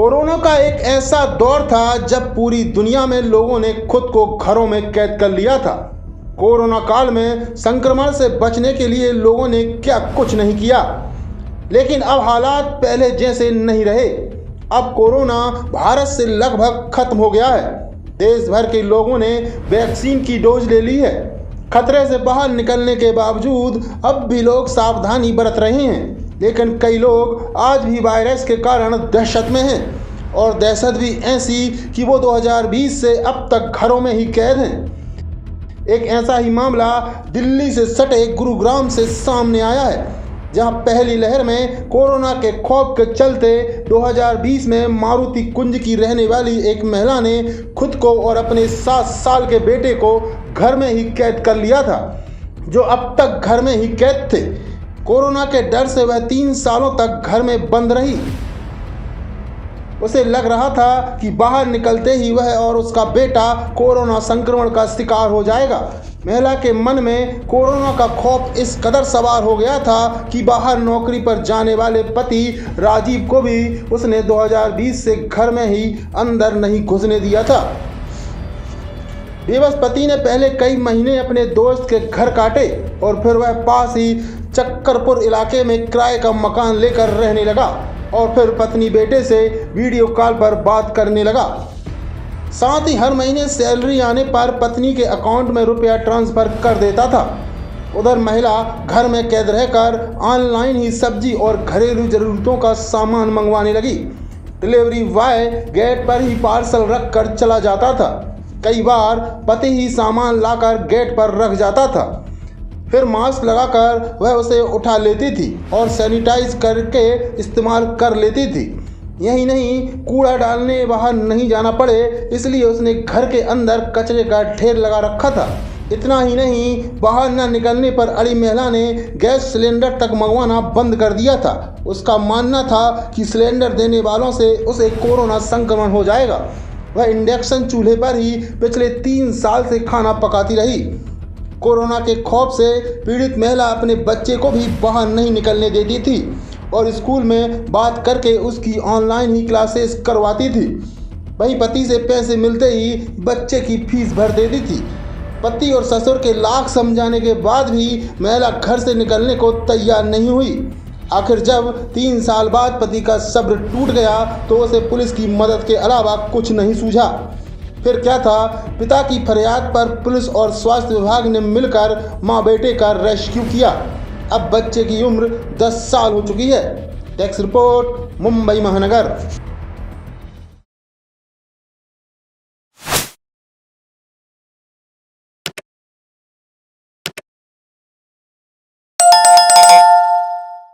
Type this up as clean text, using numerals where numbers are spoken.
Corona का एक ऐसा दौर था जब पूरी दुनिया में लोगों ने खुद को घरों में कैद कर लिया था। कोरोना काल में संक्रमण से बचने के लिए लोगों ने क्या कुछ नहीं किया, लेकिन अब हालात पहले जैसे नहीं रहे। अब कोरोना भारत से लगभग खत्म हो गया है। देश भर के लोगों ने वैक्सीन की डोज ले ली है। खतरे से बाहर निकलने के बावजूद अब भी लोग सावधानी बरत रहे हैं, लेकिन कई लोग आज भी वायरस के कारण दहशत में हैं, और दहशत भी ऐसी कि वो 2020 से अब तक घरों में ही कैद हैं। एक ऐसा ही मामला दिल्ली से सटे गुरुग्राम से सामने आया है, जहां पहली लहर में कोरोना के खौफ के चलते 2020 में मारुति कुंज की रहने वाली एक महिला ने खुद को और अपने 7 साल के बेटे को घर में ही कैद कर लिया था, जो अब तक घर में ही कैद थे। कोरोना के डर से वह 3 सालों तक घर में बंद रही। उसे लग रहा था कि बाहर निकलते ही वह और उसका बेटा कोरोना संक्रमण का शिकार हो जाएगा। महिला के मन में कोरोना का खौफ इस कदर सवार हो गया था कि बाहर नौकरी पर जाने वाले पति राजीव को भी उसने 2020 से घर में ही अंदर नहीं घुसने दिया था। बेबस पति ने पहले कई महीने अपने दोस्त के घर काटे और फिर वह पास ही चक्करपुर इलाके में किराए का मकान लेकर रहने लगा, और फिर पत्नी बेटे से वीडियो कॉल पर बात करने लगा। साथ ही हर महीने सैलरी आने पर पत्नी के अकाउंट में रुपया ट्रांसफर कर देता था। उधर महिला घर में कैद रहकर ऑनलाइन ही सब्जी और घरेलू जरूरतों का सामान मंगवाने लगी। डिलीवरी बॉय गेट पर ही पार्सल रख कर चला जाता था। कई बार पति ही सामान लाकर गेट पर रख जाता था, फिर मास्क लगाकर वह उसे उठा लेती थी और सैनिटाइज करके इस्तेमाल कर लेती थी। यही नहीं, कूड़ा डालने बाहर नहीं जाना पड़े इसलिए उसने घर के अंदर कचरे का ढेर लगा रखा था। इतना ही नहीं, बाहर न निकलने पर अड़ी महिला ने गैस सिलेंडर तक मंगवाना बंद कर दिया था। उसका मानना था कि सिलेंडर देने वालों से उसे कोरोना संक्रमण हो जाएगा। वह इंडक्शन चूल्हे पर ही पिछले 3 साल से खाना पकाती रही। कोरोना के खौफ से पीड़ित महिला अपने बच्चे को भी बाहर नहीं निकलने देती थी और स्कूल में बात करके उसकी ऑनलाइन ही क्लासेस करवाती थी। वहीं पति से पैसे मिलते ही बच्चे की फीस भर देती थी। पति और ससुर के लाख समझाने के बाद भी महिला घर से निकलने को तैयार नहीं हुई। आखिर जब 3 साल बाद पति का सब्र टूट गया तो उसे पुलिस की मदद के अलावा कुछ नहीं सूझा। फिर क्या था, पिता की फरियाद पर पुलिस और स्वास्थ्य विभाग ने मिलकर मां बेटे का रेस्क्यू किया। अब बच्चे की उम्र 10 साल हो चुकी है। डेस्क रिपोर्ट, मुंबई महानगर।